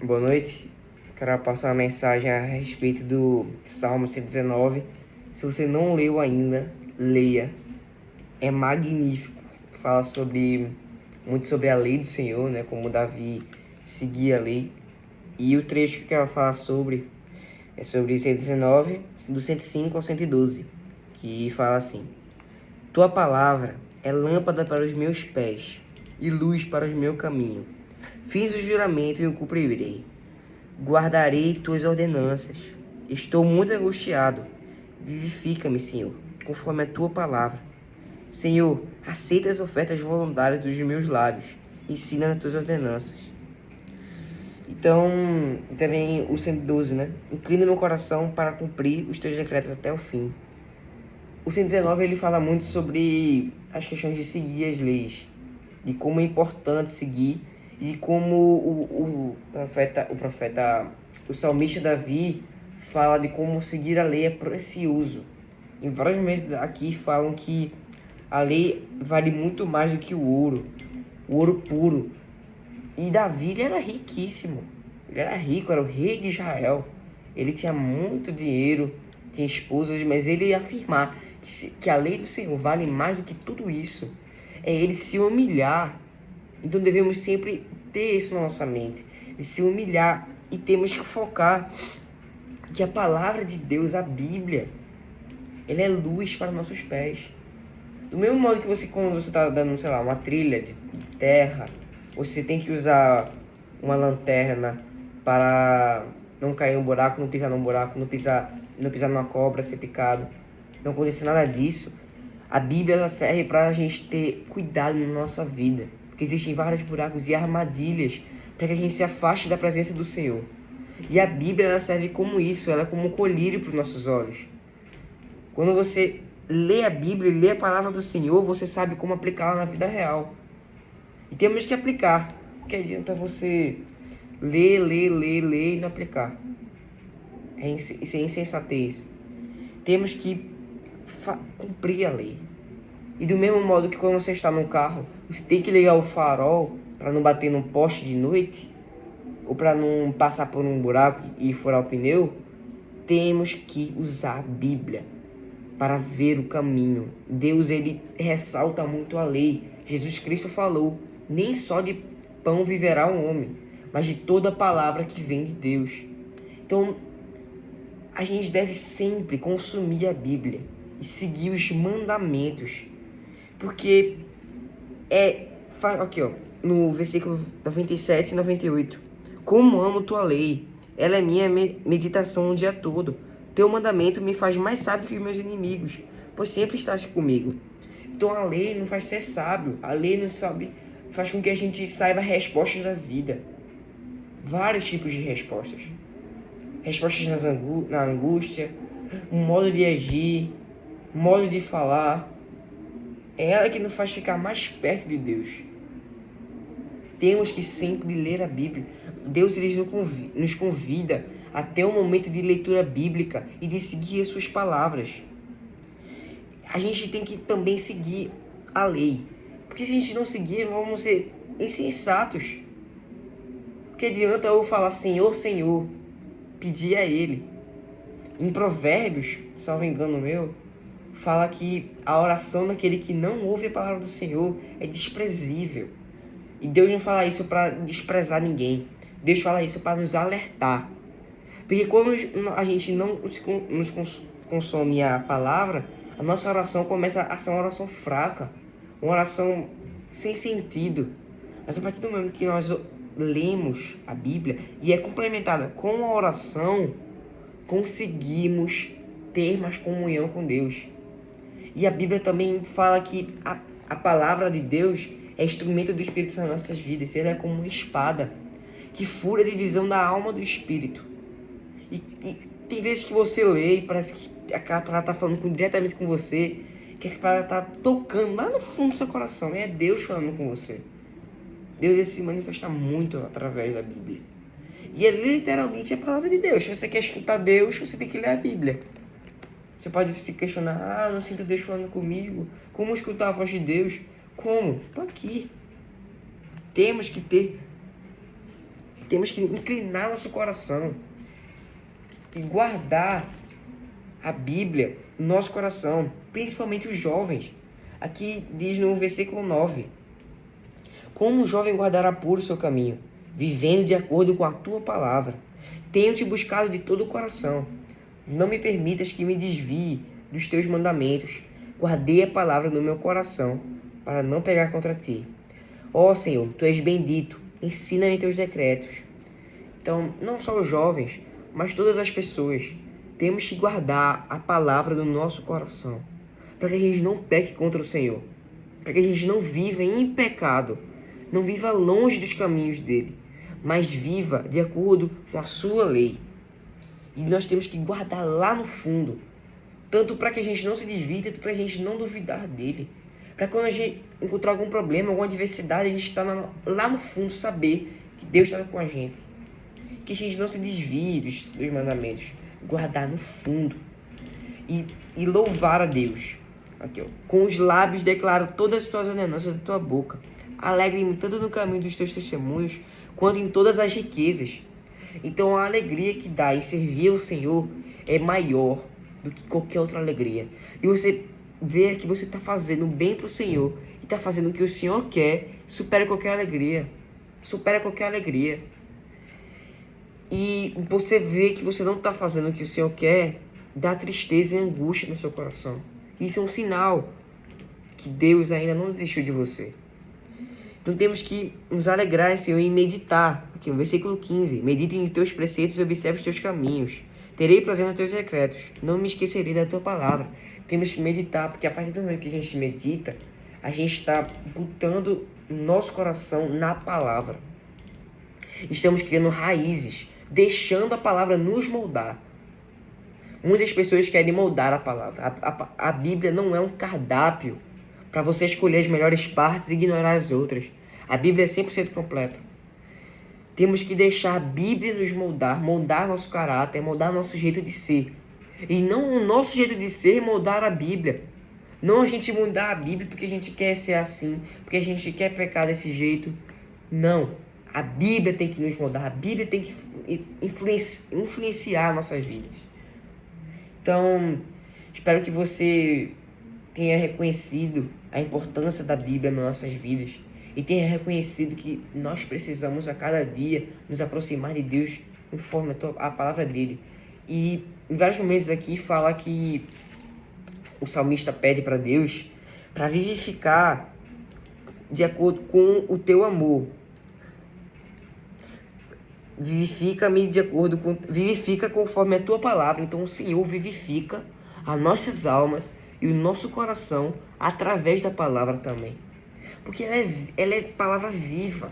Boa noite. Quero passar uma mensagem a respeito do Salmo 119. Se você não leu ainda, leia. É magnífico. Fala muito sobre a lei do Senhor, né? Como Davi seguia a lei. E o trecho que eu quero falar é sobre 119, do 105 ao 112, que fala assim: Tua palavra é lâmpada para os meus pés e luz para o meu caminho. Fiz o juramento e o cumprirei. Guardarei tuas ordenanças. Estou muito angustiado. Vivifica-me, Senhor, conforme a tua palavra. Senhor, aceita as ofertas voluntárias dos meus lábios. Ensina as tuas ordenanças. Então, também o 112, né? Inclina meu coração para cumprir os teus decretos até o fim. O 119, ele fala muito sobre as questões de seguir as leis, de como é importante seguir e como o salmista Davi fala de como seguir a lei é precioso. Em vários momentos aqui falam que a lei vale muito mais do que o ouro puro. E Davi, ele era riquíssimo, ele era rico, era o rei de Israel, ele tinha muito dinheiro, tinha esposas, mas ele ia afirmar que a lei do Senhor vale mais do que tudo isso. É ele se humilhar. Então devemos sempre ter isso na nossa mente, de se humilhar, e temos que focar que a palavra de Deus, a Bíblia, ela é luz para nossos pés. Do mesmo modo que quando você está dando, sei lá, uma trilha de terra, você tem que usar uma lanterna para não cair em um buraco, não pisar num buraco, não pisar numa cobra, ser picado. Não acontecer nada disso. A Bíblia, ela serve para a gente ter cuidado na nossa vida, porque existem vários buracos e armadilhas para que a gente se afaste da presença do Senhor. E a Bíblia, ela serve como isso, ela é como um colírio para os nossos olhos. Quando você lê a Bíblia e lê a palavra do Senhor, você sabe como aplicá-la na vida real. E temos que aplicar. Porque adianta você ler e não aplicar. Isso é insensatez. Temos que cumprir a lei. E do mesmo modo que quando você está no carro, você tem que ligar o farol para não bater num poste de noite, ou para não passar por um buraco e furar o pneu, temos que usar a Bíblia para ver o caminho. Deus, ele ressalta muito a lei. Jesus Cristo falou: nem só de pão viverá o homem, mas de toda palavra que vem de Deus. Então, a gente deve sempre consumir a Bíblia e seguir os mandamentos, porque aqui, ó, no versículo 97 e 98: Como amo tua lei, ela é minha meditação o dia todo. Teu mandamento me faz mais sábio que os meus inimigos, pois sempre estás comigo. Então a lei não faz ser sábio, a lei não faz com que a gente saiba respostas da vida. Vários tipos de respostas. Respostas na angústia, um modo de agir, um modo de falar. É ela que nos faz ficar mais perto de Deus. Temos que sempre ler a Bíblia. Deus, ele nos convida a ter um momento de leitura bíblica e de seguir as suas palavras. A gente tem que também seguir a lei. Porque se a gente não seguir, vamos ser insensatos. Que adianta eu falar Senhor, Senhor, pedir a Ele. Em Provérbios, salvo engano meu, fala que a oração daquele que não ouve a palavra do Senhor é desprezível. E Deus não fala isso para desprezar ninguém. Deus fala isso para nos alertar. Porque quando a gente não consome a palavra, a nossa oração começa a ser uma oração fraca, uma oração sem sentido. Mas a partir do momento que nós lemos a Bíblia e é complementada com a oração, conseguimos ter mais comunhão com Deus. E a Bíblia também fala que a palavra de Deus é instrumento do Espírito Santo nas nossas vidas. Ele é como uma espada que fura a divisão da alma do Espírito. E tem vezes que você lê e parece que a palavra está falando diretamente com você, que a palavra está tocando lá no fundo do seu coração. É Deus falando com você. Deus se manifesta muito através da Bíblia. E é literalmente a palavra de Deus. Se você quer escutar Deus, você tem que ler a Bíblia. Você pode se questionar: não sinto Deus falando comigo. Como escutar a voz de Deus? Como? Estou aqui. Temos que ter temos que inclinar nosso coração e guardar a Bíblia no nosso coração, principalmente os jovens. Aqui diz no versículo 9: como o jovem guardará puro o seu caminho, vivendo de acordo com a tua palavra. Tenho te buscado de todo o coração. Não me permitas que me desvie dos teus mandamentos. Guardei a palavra no meu coração, para não pegar contra ti. Ó Senhor, tu és bendito, ensina-me teus decretos. Então, não só os jovens, mas todas as pessoas, temos que guardar a palavra no nosso coração, para que a gente não peque contra o Senhor, para que a gente não viva em pecado, não viva longe dos caminhos dele, mas viva de acordo com a sua lei. E nós temos que guardar lá no fundo, tanto para que a gente não se desvie, tanto para a gente não duvidar dele. Para quando a gente encontrar algum problema, alguma adversidade, a gente está lá no fundo, saber que Deus está com a gente. Que a gente não se desvie dos mandamentos. Guardar no fundo. E louvar a Deus. Aqui, ó. Com os lábios declaro todas as tuas ordenanças da tua boca. Alegre-me tanto no caminho dos teus testemunhos, quanto em todas as riquezas. Então a alegria que dá em servir ao Senhor é maior do que qualquer outra alegria. E você ver que você está fazendo bem para o Senhor e está fazendo o que o Senhor quer, supera qualquer alegria. Supera qualquer alegria. E você vê que você não está fazendo o que o Senhor quer, dá tristeza e angústia no seu coração. Isso é um sinal que Deus ainda não desistiu de você. Então temos que nos alegrar, Senhor, e meditar. Aqui no versículo 15. Medite em teus preceitos e observe os teus caminhos. Terei prazer nos teus decretos. Não me esquecerei da tua palavra. Temos que meditar, porque a partir do momento que a gente medita, a gente está botando nosso coração na palavra. Estamos criando raízes, deixando a palavra nos moldar. Muitas pessoas querem moldar a palavra. A Bíblia não é um cardápio para você escolher as melhores partes e ignorar as outras. A Bíblia é 100% completa. Temos que deixar a Bíblia nos moldar, moldar nosso caráter, moldar nosso jeito de ser. E não o nosso jeito de ser moldar a Bíblia. Não a gente mudar a Bíblia porque a gente quer ser assim, porque a gente quer pecar desse jeito. Não. A Bíblia tem que nos moldar, a Bíblia tem que influenciar nossas vidas. Então, espero que você tenha reconhecido a importância da Bíblia nas nossas vidas e tenha reconhecido que nós precisamos a cada dia nos aproximar de Deus conforme a palavra dele. E em vários momentos aqui fala que o salmista pede para Deus para vivificar de acordo com o teu amor. Vivifica-me de acordo com... Vivifica conforme a tua palavra. Então o Senhor vivifica as nossas almas e o nosso coração através da palavra também. Porque ela é palavra viva.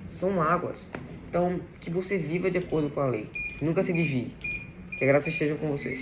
São águas. Então, que você viva de acordo com a lei. Nunca se desvie. Que a graça esteja com vocês.